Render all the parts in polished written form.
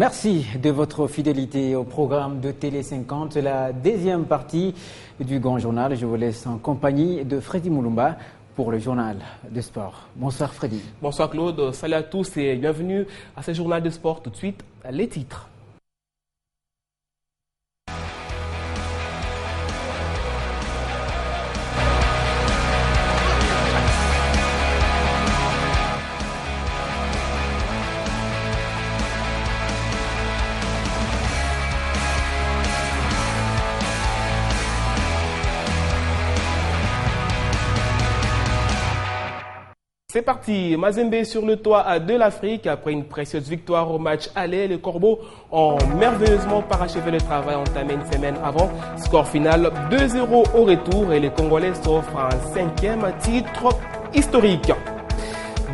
Merci de votre fidélité au programme de Télé 50, la deuxième partie du Grand Journal. Je vous laisse en compagnie de Freddy Moulumba pour le journal de sport. Bonsoir Freddy. Bonsoir Claude, salut à tous et bienvenue à ce journal de sport. Tout de suite, les titres. C'est parti, Mazembe sur le toit de l'Afrique. Après une précieuse victoire au match aller, les Corbeaux ont merveilleusement parachevé le travail entamé une semaine avant. Score final 2-0 au retour et les Congolais s'offrent un 5e titre historique.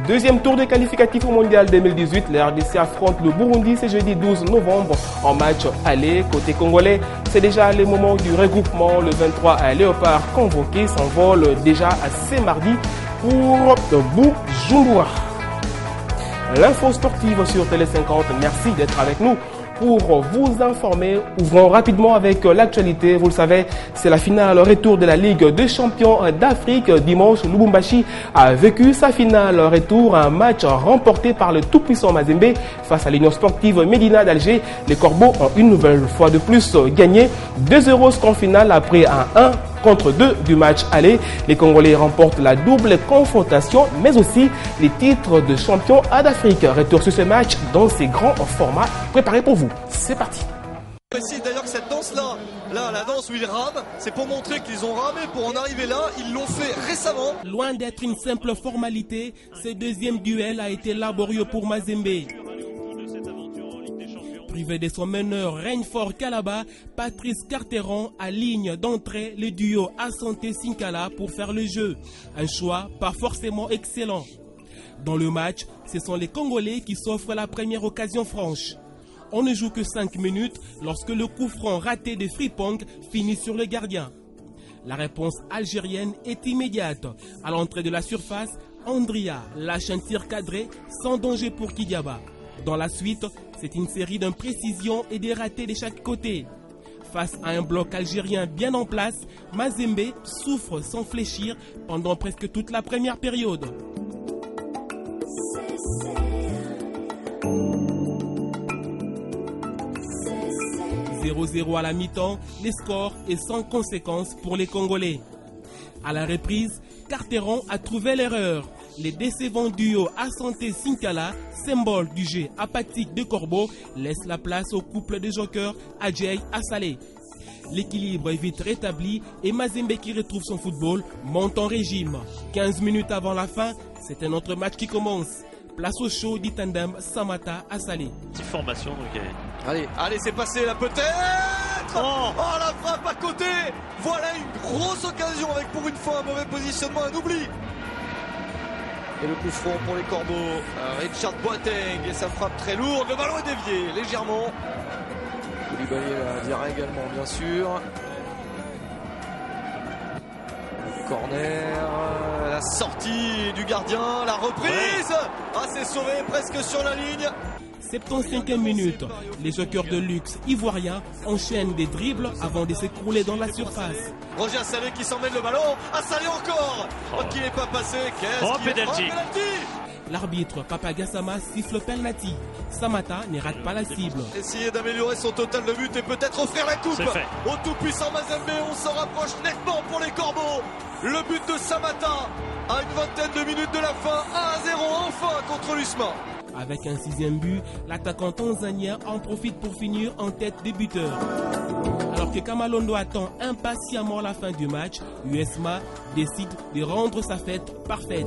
Deuxième tour des qualificatifs au Mondial 2018, la RDC affronte le Burundi ce jeudi 12 novembre en match aller. Côté congolais, c'est déjà le moment du regroupement. Le 23 Léopard convoqué s'envole déjà ce mardi pour Bujumbura. L'info sportive sur Télé 50, merci d'être avec nous pour vous informer. Ouvrons rapidement avec l'actualité. Vous le savez, c'est la finale retour de la Ligue des champions d'Afrique. Dimanche, Lubumbashi a vécu sa finale retour, un match remporté par le tout-puissant Mazembe face à l'Union sportive Médina d'Alger. Les Corbeaux ont une nouvelle fois de plus gagné 2-0 score final après un 1 contre 2 du match aller. Les Congolais remportent la double confrontation, mais aussi les titres de champion d'Afrique. Retour sur ce match dans ces grands formats préparés pour vous. C'est parti. Je précise d'ailleurs que cette danse-là, la danse où ils rament, c'est pour montrer qu'ils ont ramé pour en arriver là. Ils l'ont fait récemment. Loin d'être une simple formalité, ce deuxième duel a été laborieux pour Mazembe. Privé de son meneur Rainfort Kalaba, Patrice Carteron aligne d'entrée le duo Asante Sinkala pour faire le jeu. Un choix pas forcément excellent. Dans le match, ce sont les Congolais qui s'offrent la première occasion franche. On ne joue que 5 minutes lorsque le coup franc raté de Frimpong finit sur le gardien. La réponse algérienne est immédiate. À l'entrée de la surface, Andria lâche un tir cadré sans danger pour Kidiaba. Dans la suite, c'est une série d'imprécisions et des ratés de chaque côté. Face à un bloc algérien bien en place, Mazembe souffre sans fléchir pendant presque toute la première période. « 0-0 à la mi-temps, les scores est sans conséquence pour les Congolais. À la reprise, Carteron a trouvé l'erreur. Les décevants duo Asante Sinkala, symbole du jeu apathique de Corbeau, laissent la place au couple de jokers Adjei Assalé. L'équilibre est vite rétabli et Mazembe qui retrouve son football monte en régime. 15 minutes avant la fin, c'est un autre match qui commence. Place au show d'Itandem Samata Assalé. Petite formation, ok. Allez, c'est passé là peut-être. Oh, la frappe à côté. Voilà une grosse occasion avec pour une fois un mauvais positionnement, un oubli. Et le coup franc pour les Corbeaux, Richard Boateng et sa frappe très lourde, le ballon est dévié légèrement. Koulibaly la dira également bien sûr. Le corner, la sortie du gardien, la reprise. Ah, c'est sauvé presque sur la ligne. 75e minute, les jokers de luxe ivoiriens enchaînent des dribbles avant de s'écrouler dans la surface. Roger Assalé qui s'emmène le ballon, Assalé encore, qui n'est pas passé, penalty. L'arbitre Papa Gassama siffle penalty. Samata ne rate pas la cible. Essayer d'améliorer son total de but et peut-être offrir la coupe au tout-puissant Mazembe. On s'en rapproche nettement pour les Corbeaux. Le but de Samata à une vingtaine de minutes de la fin, 1-0 enfin contre l'USMA. Avec un 6e but, l'attaquant tanzanien en profite pour finir en tête des buteurs. Alors que Kamalondo attend impatiemment la fin du match, USMA décide de rendre sa fête parfaite.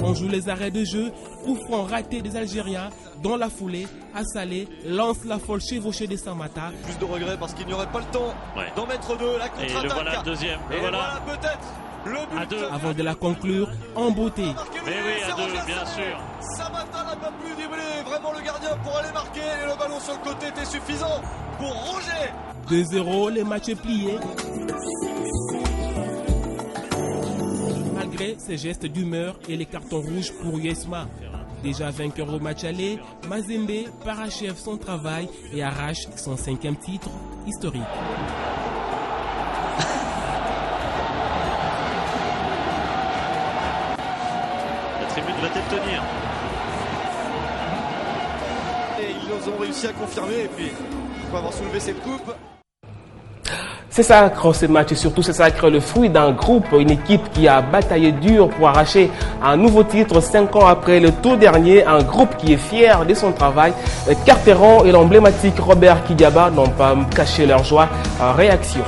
On joue les arrêts de jeu, coup franc raté des Algériens. Dans la foulée, Assalé lance la folle chevauchée de Samata. Plus de regrets parce qu'il n'y aurait pas le temps d'en mettre deux. La contre-attaque. Et le voilà le deuxième. Et voilà peut-être le but. À deux. Avant de la conclure, en beauté. Mais oui, à deux, bien sûr. Samata n'a pas pu dribbler vraiment le gardien pour aller marquer. Et le ballon sur le côté était suffisant pour Roger. 2-0, le match est plié. Malgré ces gestes d'humeur et les cartons rouges pour USMA. Déjà vainqueur au match aller, Mazembe parachève son travail et arrache son 5e titre historique. La tribune va-t-elle tenir? Et ils ont réussi à confirmer et puis on va avoir soulevé cette coupe. C'est sacre ce match et surtout c'est sacre le fruit d'un groupe, une équipe qui a bataillé dur pour arracher un nouveau titre 5 ans après le tout dernier, un groupe qui est fier de son travail. Carteron et l'emblématique Robert Kidiaba n'ont pas caché leur joie en réaction.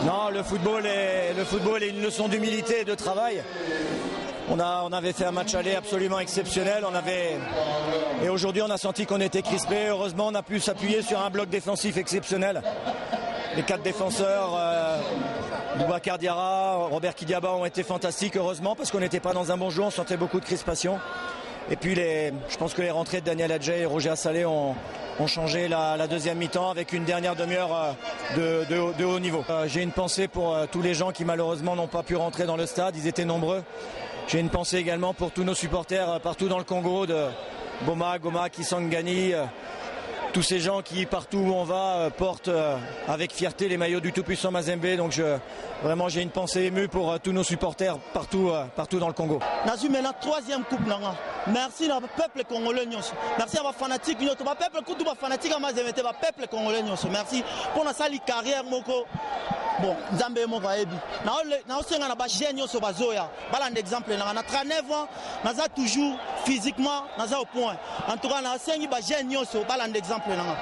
Non, le football est une leçon d'humilité et de travail. On avait fait un match aller absolument exceptionnel. Et aujourd'hui, on a senti qu'on était crispé. Heureusement, on a pu s'appuyer sur un bloc défensif exceptionnel. Les 4 défenseurs, Boubacar Diarra, Robert Kidiaba ont été fantastiques, heureusement, parce qu'on n'était pas dans un bon jeu. On sentait beaucoup de crispation. Et puis, je pense que les rentrées de Daniel Adjei et Roger Assalé ont changé la deuxième mi-temps avec une dernière demi-heure de haut niveau. J'ai une pensée pour tous les gens qui malheureusement n'ont pas pu rentrer dans le stade. Ils étaient nombreux. J'ai une pensée également pour tous nos supporters partout dans le Congo, de Boma, Goma, Kisangani, tous ces gens qui partout où on va portent avec fierté les maillots du tout-puissant Mazembe. Donc vraiment j'ai une pensée émue pour tous nos supporters partout dans le Congo. Nazu maintenant 3e coupe nanga. Merci au peuple congolais nyonso. Merci à ma fanatique nyonso, ma peuple kutu ba fanatique à Mazembe, ba peuple congolais nyonso. Merci pour na sali carrière moko. Bon, Nzambe moko ayebi. Na osenga na ba jeune nyonso bazoya. Bala exemple nanga na 39 ans, naza toujours physiquement naza au point. En tout cas na osengi ba jeune nyonso bala exemple nanga.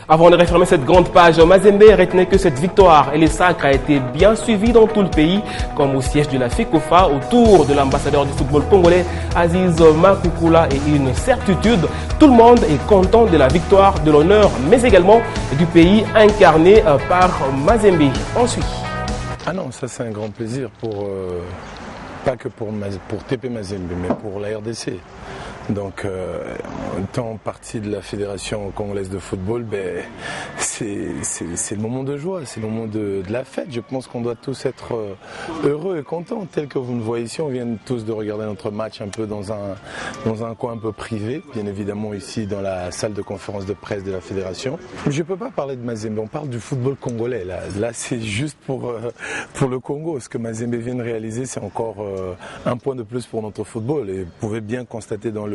Avant de refermer cette grande page, Mazembe retenait que cette victoire et les sacres a été bien suivis dans tout le pays, comme au siège de la FECOFA, autour de l'ambassadeur du football congolais, Aziz Makoukoula, et une certitude, tout le monde est content de la victoire, de l'honneur, mais également du pays incarné par Mazembe. Ensuite. Ah non, ça c'est un grand plaisir pas que pour TP Mazembe, mais pour la RDC. Donc, étant partie de la Fédération congolaise de football, c'est le moment de joie, c'est le moment de la fête. Je pense qu'on doit tous être heureux et contents. Tel que vous nous voyez ici, on vient tous de regarder notre match un peu dans un coin un peu privé, bien évidemment ici dans la salle de conférence de presse de la Fédération. Je ne peux pas parler de Mazembe, on parle du football congolais. Là c'est juste pour le Congo. Ce que Mazembe vient de réaliser, c'est encore un point de plus pour notre football. Et vous pouvez bien constater dans les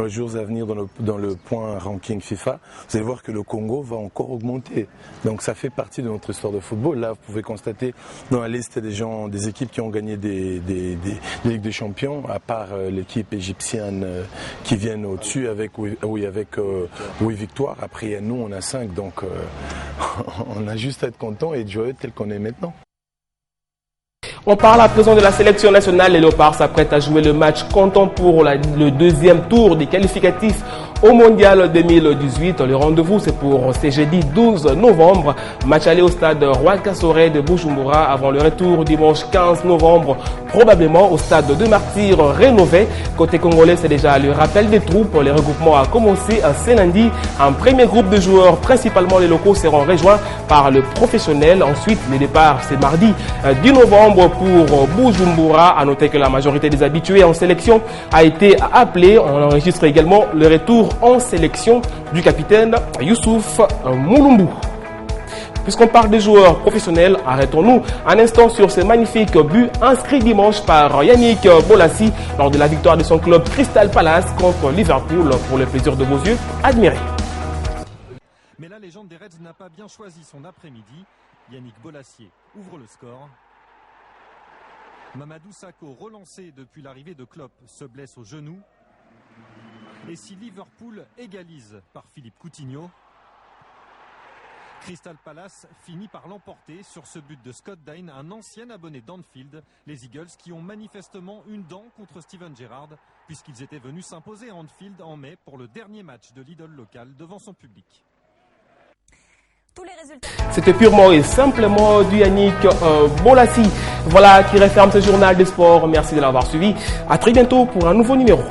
jours à venir, dans le point ranking FIFA, vous allez voir que le Congo va encore augmenter. Donc ça fait partie de notre histoire de football. Là, vous pouvez constater dans la liste des équipes qui ont gagné des Ligues des Champions, à part l'équipe égyptienne qui viennent au-dessus avec 8 victoires. Après, nous, on a 5. Donc on a juste à être content et joyeux tel qu'on est maintenant. On parle à présent de la sélection nationale. Les Léopards s'apprêtent à jouer le match comptant pour le deuxième tour des qualificatifs au Mondial 2018. Le rendez-vous, c'est pour ce jeudi 12 novembre. Match aller au stade Roi Kassoré de Bujumbura avant le retour dimanche 15 novembre, probablement au stade de Martyrs rénové. Côté congolais, c'est déjà le rappel des troupes. Le regroupement a commencé ce lundi. Un premier groupe de joueurs, principalement les locaux, seront rejoints par le professionnel. Ensuite, le départ, c'est mardi 10 novembre pour Bujumbura. À noter que la majorité des habitués en sélection a été appelée. On enregistre également le retour en sélection du capitaine Youssouf Moulumbu. Puisqu'on parle des joueurs professionnels, arrêtons-nous un instant sur ce magnifique but inscrit dimanche par Yannick Bolassi lors de la victoire de son club Crystal Palace contre Liverpool. Pour le plaisir de vos yeux, admirez. Mais la légende des Reds n'a pas bien choisi son après-midi. Yannick Bolassi ouvre le score. Mamadou Sakho, relancé depuis l'arrivée de Klopp, se blesse au genou. Et si Liverpool égalise par Philippe Coutinho, Crystal Palace finit par l'emporter sur ce but de Scott Dine, un ancien abonné d'Anfield, les Eagles qui ont manifestement une dent contre Steven Gerrard, puisqu'ils étaient venus s'imposer à Anfield en mai pour le dernier match de l'idole locale devant son public. C'était purement et simplement du Yannick Bolassi. Voilà qui referme ce journal des sports. Merci de l'avoir suivi. À très bientôt pour un nouveau numéro.